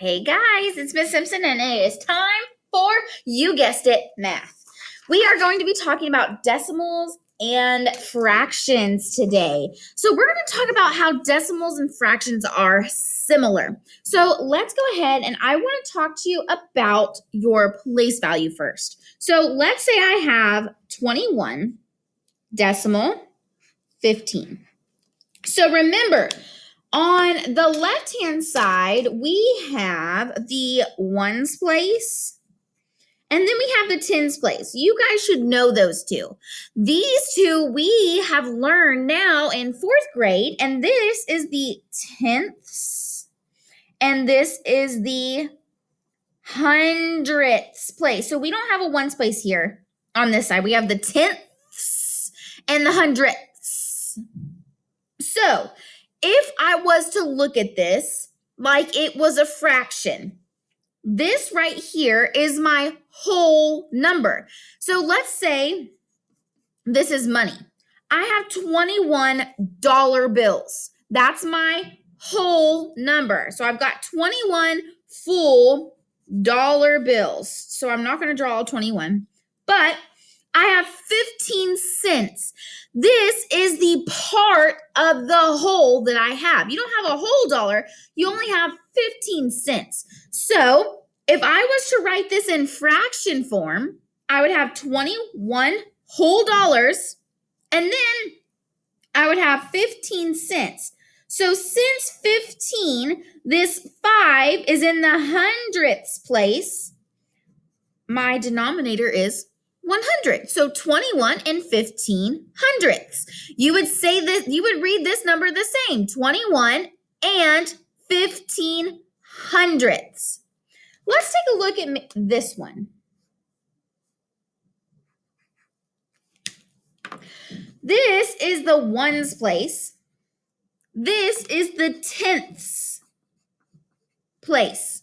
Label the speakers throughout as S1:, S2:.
S1: Hey guys, it's Miss Simpson and it is time for, you guessed it, math. We are going to be talking about decimals and fractions today. So we're going to talk about how decimals and fractions are similar. So let's go ahead and I want to talk to you about your place value first. So let's say I have 21 decimal 15. So remember, on the left-hand side, we have the ones place, and then we have the tens place. You guys should know those two. These two we have learned now in fourth grade, and this is the tenths, and this is the hundredths place. So we don't have a ones place here on this side. We have the tenths and the hundredths. So if I was to look at this like it was a fraction, this right here is my whole number. So let's say this is money. I have $21 bills. That's my whole number. So I've got 21 full dollar bills. So I'm not going to draw all 21, but I have 15 cents. This is the part of the whole that I have. You don't have a whole dollar, you only have 15 cents. So if I was to write this in fraction form, I would have 21 whole dollars, and then I would have 15 cents. So since 15, this 5 is in the hundredths place, my denominator is 100. So 21 and 15 hundredths. You would say this, you would read this number the same, 21 and 15 hundredths. Let's take a look at this one. This is the ones place. This is the tenths place.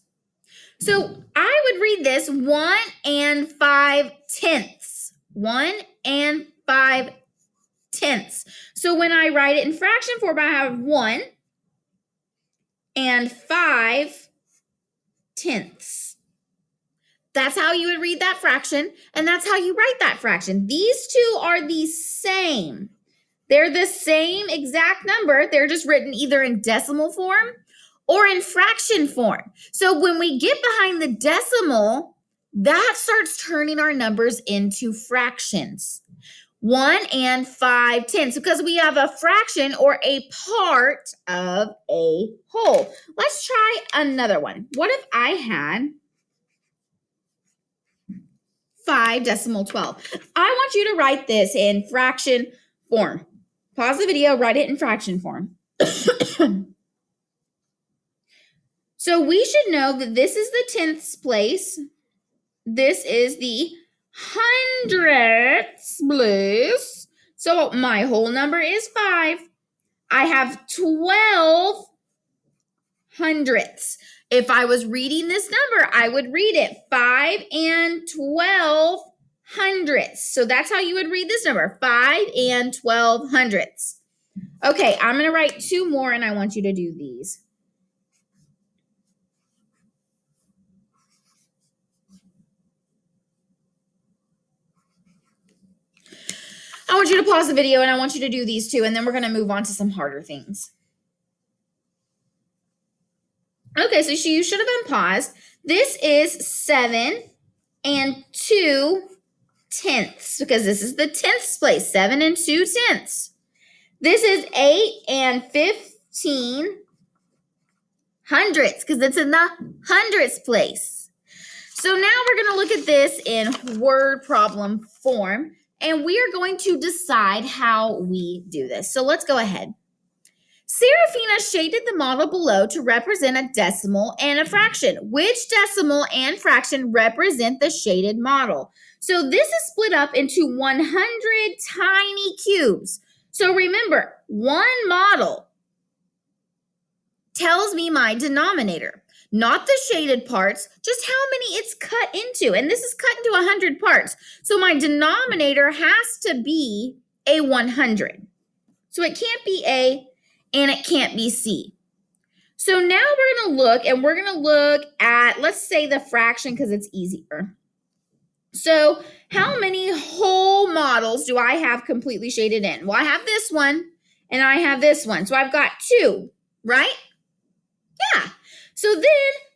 S1: So I would read this 1 and 5 tenths. 1 and 5 tenths. So when I write it in fraction form, I have 1 and 5 tenths. That's how you would read that fraction, and that's how you write that fraction. These two are the same. They're the same exact number. They're just written either in decimal form or in fraction form. So when we get behind the decimal, that starts turning our numbers into fractions. 1 and 5 tenths, because we have a fraction or a part of a whole. Let's try another one. What if I had 5 decimal 12? I want you to write this in fraction form. Pause the video, write it in fraction form. So we should know that this is the tenths place. This is the hundredths place. So my whole number is 5. I have 12 hundredths. If I was reading this number, I would read it 5 and 12 hundredths. So that's how you would read this number, 5 and 12 hundredths. Okay, I'm going to write 2 more and I want you to do these. I want you to pause the video and I want you to do these 2, and then we're going to move on to some harder things. Okay, so you should have been paused. This is 7 and 2 tenths, because this is the tenths place, 7 and 2 tenths. This is 8 and 15 hundredths, because it's in the hundredths place. So now we're going to look at this in word problem form, and we are going to decide how we do this. So let's go ahead. Serafina shaded the model below to represent a decimal and a fraction. Which decimal and fraction represent the shaded model? So this is split up into 100 tiny cubes. So remember, one model tells me my denominator, not the shaded parts, just how many it's cut into. And this is cut into 100 parts. So my denominator has to be a 100. So it can't be A and it can't be C. So now we're going to look at, let's say the fraction because it's easier. So how many whole models do I have completely shaded in? Well, I have this one and I have this one. So I've got 2, right? Yeah. So then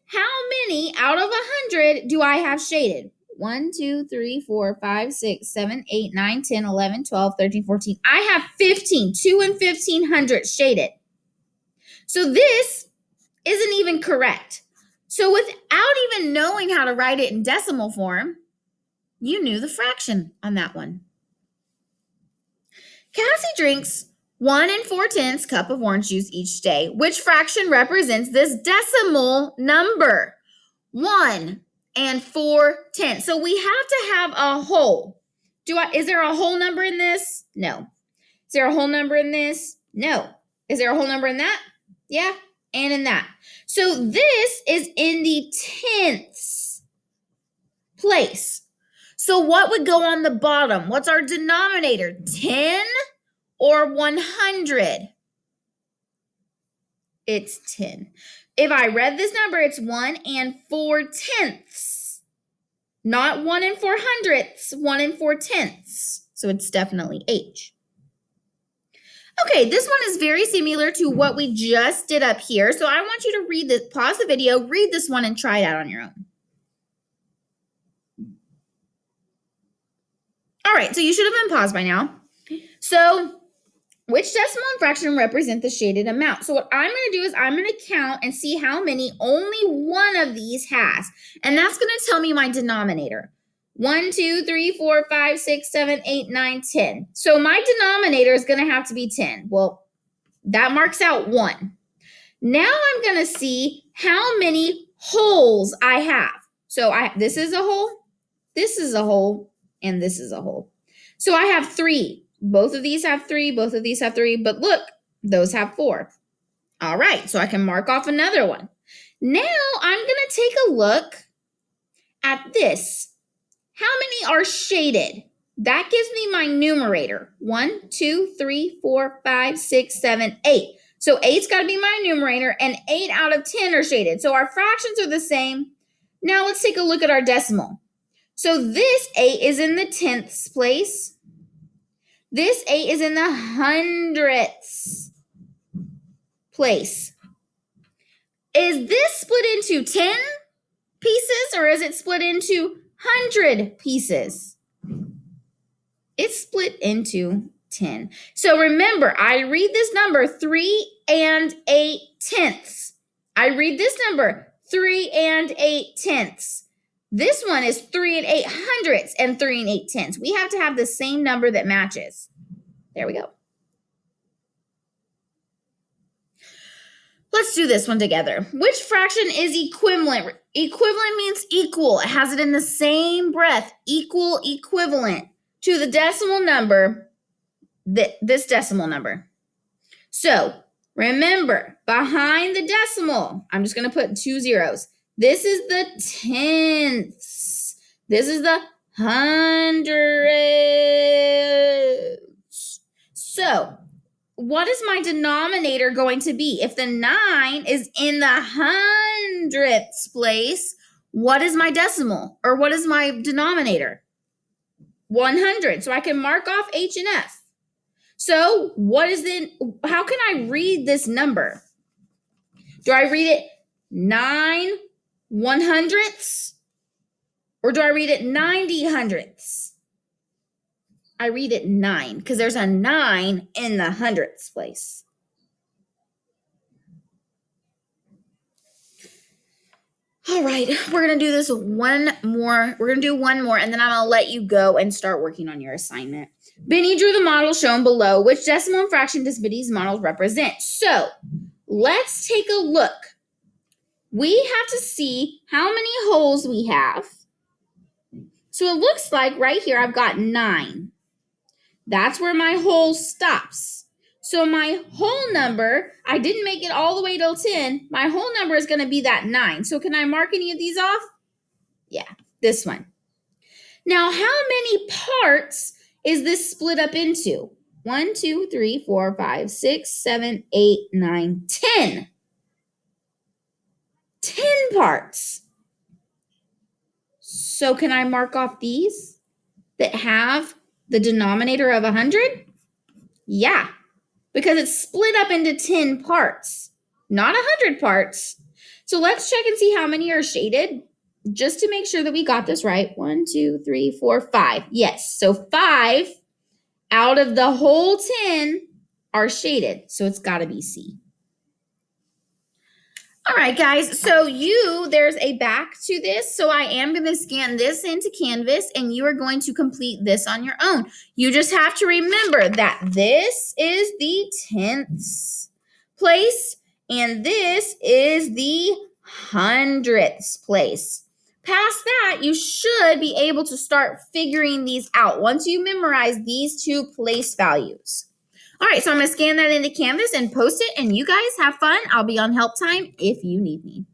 S1: how many out of 100 do I have shaded? 1, 2, 3, 4, 5, 6, 7, 8, 9, 10, 11, 12, 13, 14. I have 15, 2 and 1,500 shaded. So this isn't even correct. So without even knowing how to write it in decimal form, you knew the fraction on that one. Cassie drinks 1 4/10 cup of orange juice each day. Which fraction represents this decimal number? 1 4/10. So we have to have a whole. Is there a whole number in this? No. Is there a whole number in this? No. Is there a whole number in that? Yeah, and in that. So this is in the tenths place. So what would go on the bottom? What's our denominator? 10 or 100? It's 10. If I read this number, it's 1 4/10. Not 1 4/100, 1 4/10. So it's definitely H. Okay, this one is very similar to what we just did up here. So I want you to read this, pause the video, read this one, and try it out on your own. All right, so you should have been paused by now. So which decimal and fraction represent the shaded amount? So what I'm going to do is I'm going to count and see how many only one of these has. And that's going to tell me my denominator. 1, 2, 3, 4, 5, 6, 7, 8, 9, 10. So my denominator is going to have to be 10. Well, that marks out 1. Now I'm going to see how many holes I have. So this is a hole, this is a hole, and this is a hole. So I have 3. Both of these have 3, both of these have 3, but look, those have 4. All right, so I can mark off another one. Now I'm going to take a look at this. How many are shaded? That gives me my numerator. 1, 2, 3, 4, 5, 6, 7, 8. So 8's got to be my numerator, and 8 out of 10 are shaded. So our fractions are the same. Now let's take a look at our decimal. So this 8 is in the tenths place. This 8 is in the hundredths place. Is this split into 10 pieces or is it split into 100 pieces? It's split into 10. So remember, I read this number 3 8/10. I read this number 3 8/10. This one is 3 8/100 and 3 8/10. We have to have the same number that matches. There we go. Let's do this one together. Which fraction is equivalent? Equivalent means equal. It has it in the same breath. Equal, equivalent to the decimal number, this decimal number. So remember, behind the decimal, I'm just going to put 2 zeros. This is the tenths. This is the hundredths. So what is my denominator going to be? If the 9 is in the hundredths place, what is my decimal? Or what is my denominator? 100. So I can mark off H and F. So how can I read this number? Do I read it 9 100ths? Or do I read it 90 hundredths? I read it 9 because there's a 9 in the hundredths place. All right, we're going to do this one more. We're going to do one more, and then I'm going to let you go and start working on your assignment. Benny drew the model shown below. Which decimal and fraction does Benny's model represent? So let's take a look. We have to see how many holes we have. So it looks like right here I've got 9. That's where my hole stops. So my whole number, I didn't make it all the way till 10. My whole number is going to be that 9. So can I mark any of these off? Yeah, this one. Now, how many parts is this split up into? 1, 2, 3, 4, 5, 6, 7, 8, 9, 10. 10 parts. So can I mark off these that have the denominator of 100? Yeah, because it's split up into 10 parts, not 100 parts. So let's check and see how many are shaded just to make sure that we got this right. 1, 2, 3, 4, 5. Yes, so 5 out of the whole 10 are shaded. So it's got to be C. All right, guys, so there's a back to this. So I am going to scan this into Canvas and you are going to complete this on your own. You just have to remember that this is the tenths place and this is the hundredths place. Past that, you should be able to start figuring these out once you memorize these two place values. All right, so I'm going to scan that into Canvas and post it, and you guys have fun. I'll be on help time if you need me.